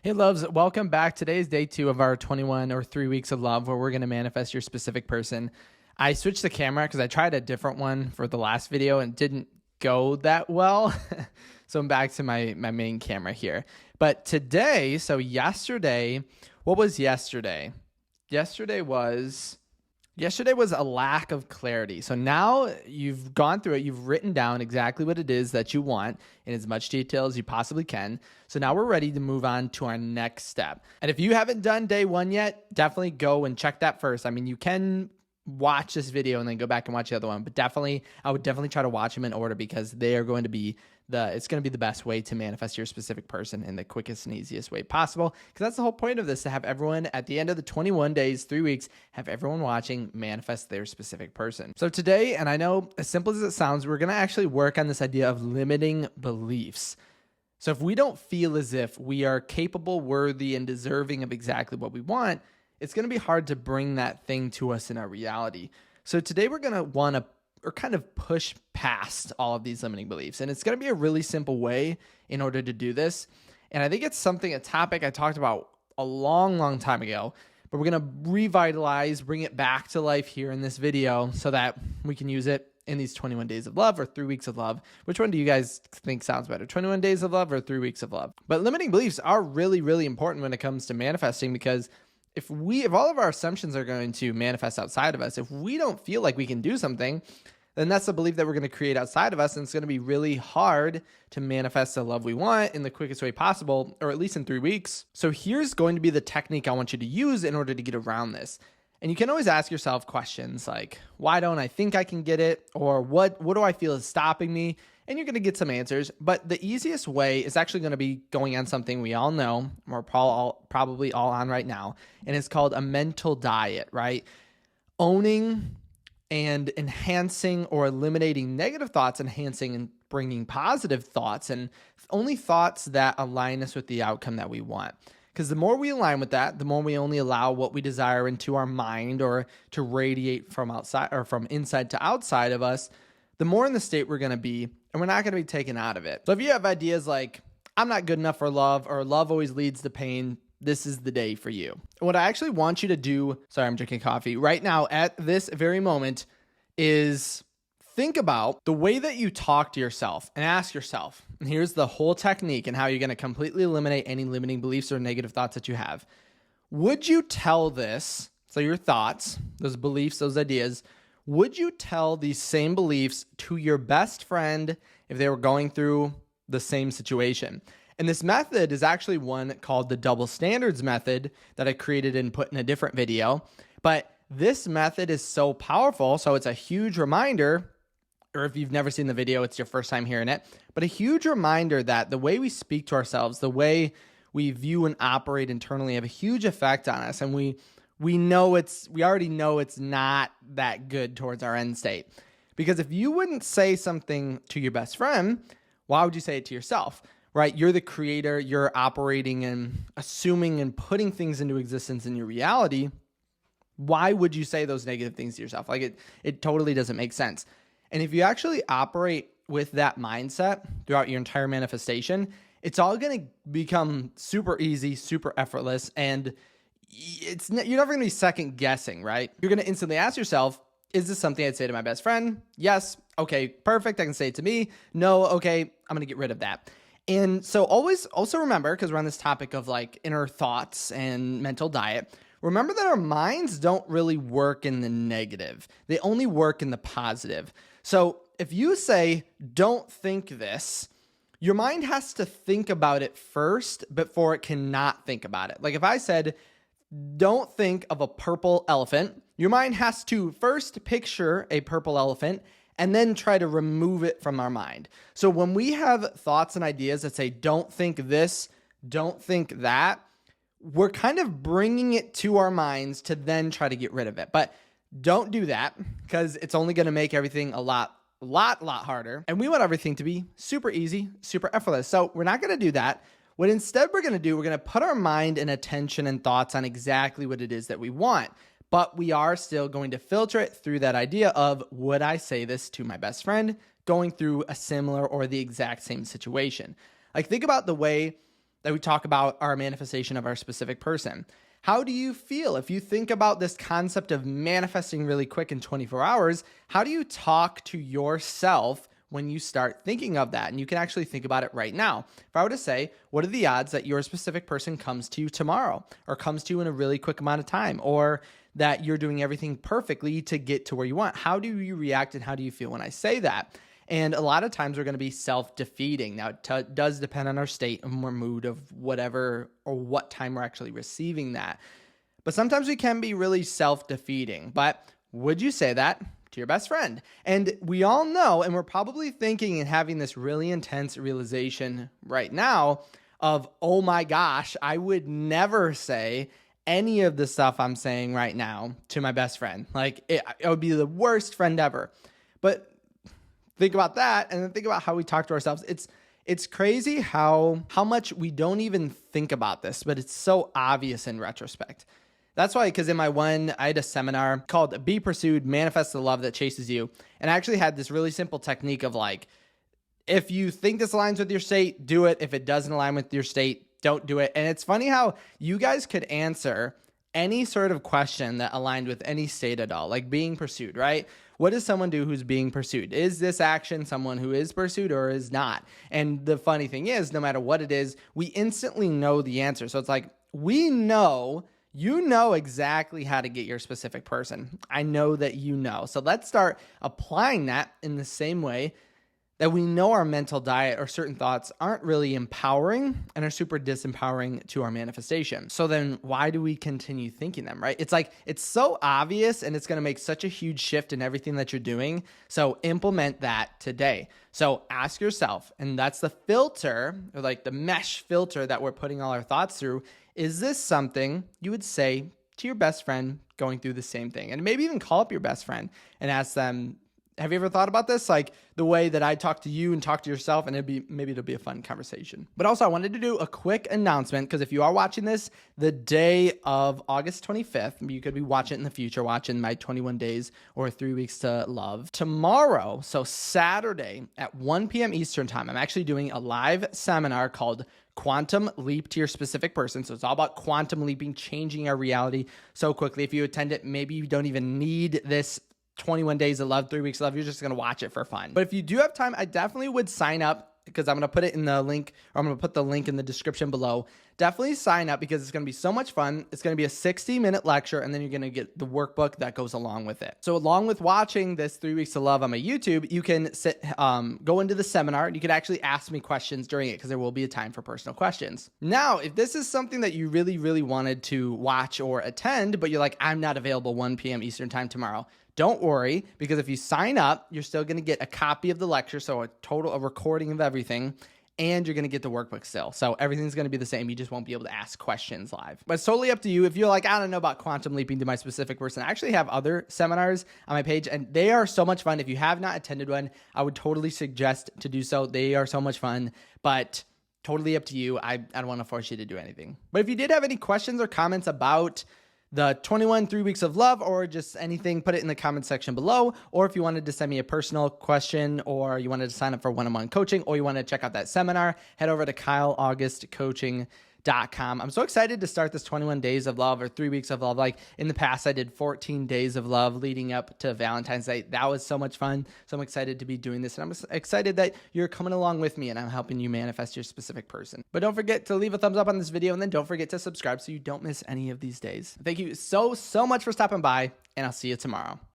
Hey loves, welcome back. Today is day 2 of our 21 or 3 weeks of love where we're going to manifest your specific person. I switched the camera because I tried a different one for the last video and it didn't go that well. So I'm back to my main camera here. But today, so yesterday, what was yesterday? Yesterday was a lack of clarity. So now you've gone through it. You've written down exactly what it is that you want in as much detail as you possibly can. So now we're ready to move on to our next step. And if you haven't done day 1 yet, definitely go and check that first. I mean, you can watch this video and then go back and watch the other one, but I would definitely try to watch them in order because they are going to be it's going to be the best way to manifest your specific person in the quickest and easiest way possible. Because that's the whole point of this, to have everyone at the end of the 21 days, 3 weeks, have everyone watching manifest their specific person. So today, and I know as simple as it sounds, we're going to actually work on this idea of limiting beliefs. So if we don't feel as if we are capable, worthy, and deserving of exactly what we want, it's going to be hard to bring that thing to us in our reality. So today we're going to want to kind of push past all of these limiting beliefs. And it's going to be a really simple way in order to do this. And I think it's a topic I talked about a long time ago, but we're going to revitalize, bring it back to life here in this video so that we can use it in these 21 days of love or 3 weeks of love. Which one do you guys think sounds better? 21 days of love or 3 weeks of love? But limiting beliefs are really important when it comes to manifesting, because if all of our assumptions are going to manifest outside of us, if we don't feel like we can do something, then that's the belief that we're going to create outside of us. And it's going to be really hard to manifest the love we want in the quickest way possible, or at least in 3 weeks. So here's going to be the technique I want you to use in order to get around this. And you can always ask yourself questions like, why don't I think I can get it? Or what do I feel is stopping me? And you're going to get some answers. But the easiest way is actually going to be going on something we all know, we're probably all on right now. And it's called a mental diet, right? Owning and enhancing or eliminating negative thoughts, enhancing and bringing positive thoughts, and only thoughts that align us with the outcome that we want. Because the more we align with that, the more we only allow what we desire into our mind or to radiate from outside or from inside to outside of us, the more in the state we're going to be, and we're not going to be taken out of it. So if you have ideas like, I'm not good enough for love, or love always leads to pain, this is the day for you. What I actually want you to do, sorry, I'm drinking coffee, right now at this very moment is think about the way that you talk to yourself and ask yourself, and here's the whole technique and how you're going to completely eliminate any limiting beliefs or negative thoughts that you have. Would you tell this, so your thoughts, those beliefs, those ideas, would you tell these same beliefs to your best friend if they were going through the same situation? And this method is actually one called the double standards method that I created and put in a different video. But this method is so powerful. So it's a huge reminder, or if you've never seen the video, it's your first time hearing it, but a huge reminder that the way we speak to ourselves, the way we view and operate internally have a huge effect on us. And we already know it's not that good towards our end state. Because if you wouldn't say something to your best friend, why would you say it to yourself? Right? You're the creator, you're operating and assuming and putting things into existence in your reality. Why would you say those negative things to yourself? Like it totally doesn't make sense. And if you actually operate with that mindset throughout your entire manifestation, it's all going to become super easy, super effortless, and you're never going to be second guessing, right? You're going to instantly ask yourself, is this something I'd say to my best friend? Yes. Okay, perfect. I can say it to me. No. Okay, I'm going to get rid of that. And so always also remember, because we're on this topic of like inner thoughts and mental diet, remember that our minds don't really work in the negative. They only work in the positive. So if you say, don't think this, your mind has to think about it first before it cannot think about it. Like if I said, don't think of a purple elephant, your mind has to first picture a purple elephant and then try to remove it from our mind. So when we have thoughts and ideas that say, don't think this, don't think that, we're kind of bringing it to our minds to then try to get rid of it. But don't do that, because it's only going to make everything a lot harder. And we want everything to be super easy, super effortless. So we're not going to do that. What instead we're going to do, we're going to put our mind and attention and thoughts on exactly what it is that we want. But we are still going to filter it through that idea of, would I say this to my best friend going through a similar or the exact same situation? Like think about the way that we talk about our manifestation of our specific person. How do you feel if you think about this concept of manifesting really quick in 24 hours? How do you talk to yourself when you start thinking of that? And you can actually think about it right now. If I were to say, what are the odds that your specific person comes to you tomorrow, or comes to you in a really quick amount of time, or that you're doing everything perfectly to get to where you want? How do you react and how do you feel when I say that? And a lot of times we're going to be self-defeating. Now, it does depend on our state and our mood of whatever or what time we're actually receiving that. But sometimes we can be really self-defeating. But would you say that to your best friend? And we all know, and we're probably thinking and having this really intense realization right now of, oh my gosh, I would never say any of the stuff I'm saying right now to my best friend. Like it would be the worst friend ever. But think about that, and then think about how we talk to ourselves. It's crazy how much we don't even think about this, but it's so obvious in retrospect. That's why, because I had a seminar called Be Pursued, Manifest the Love That Chases You. And I actually had this really simple technique of like, if you think this aligns with your state, do it. If it doesn't align with your state, don't do it. And it's funny how you guys could answer any sort of question that aligned with any state at all, like being pursued, right? What does someone do who's being pursued? Is this action someone who is pursued or is not? And the funny thing is, no matter what it is, we instantly know the answer. So it's like, we know, you know exactly how to get your specific person. I know that you know. So let's start applying that in the same way that we know our mental diet or certain thoughts aren't really empowering and are super disempowering to our manifestation. So then why do we continue thinking them, right? It's like, it's so obvious and it's going to make such a huge shift in everything that you're doing. So implement that today. So ask yourself, and that's the filter, or like the mesh filter that we're putting all our thoughts through. Is this something you would say to your best friend going through the same thing? And maybe even call up your best friend and ask them, have you ever thought about this? Like the way that I talk to you and talk to yourself, and maybe it'll be a fun conversation. But also I wanted to do a quick announcement, because if you are watching this the day of August 25th, you could be watching it in the future, watching my 21 days or 3 weeks to love. Tomorrow, so Saturday at 1 p.m. Eastern time, I'm actually doing a live seminar called Quantum Leap to Your Specific Person. So it's all about quantum leaping, changing our reality so quickly. If you attend it, maybe you don't even need this 21 days of love, 3 weeks of love. You're just going to watch it for fun. But if you do have time, I definitely would sign up, because I'm going to put it in the link, or I'm going to put the link in the description below. Definitely sign up, because it's going to be so much fun. It's going to be a 60-minute lecture, and then you're going to get the workbook that goes along with it. So along with watching this 3 weeks of love on my YouTube, you can go into the seminar, and you can actually ask me questions during it, because there will be a time for personal questions. Now, if this is something that you really, really wanted to watch or attend, but you're like, I'm not available 1 p.m. Eastern time tomorrow, don't worry, because if you sign up, you're still going to get a copy of the lecture, so a recording of everything, and you're going to get the workbook still. So everything's going to be the same. You just won't be able to ask questions live. But it's totally up to you. If you're like, I don't know about quantum leaping to my specific person, I actually have other seminars on my page, and they are so much fun. If you have not attended one, I would totally suggest to do so. They are so much fun, but totally up to you. I don't want to force you to do anything. But if you did have any questions or comments about the 21 3 weeks of love, or just anything, put it in the comment section below. Or if you wanted to send me a personal question, or you wanted to sign up for one-on-one coaching, or you want to check out that seminar, head over to kyleaugustcoaching.com. I'm so excited to start this 21 days of love, or 3 weeks of love. Like in the past, I did 14 days of love leading up to Valentine's Day. That was so much fun. So I'm excited to be doing this, and I'm excited that you're coming along with me, and I'm helping you manifest your specific person. But don't forget to leave a thumbs up on this video, and then don't forget to subscribe so you don't miss any of these days. Thank you so much for stopping by, and I'll see you tomorrow.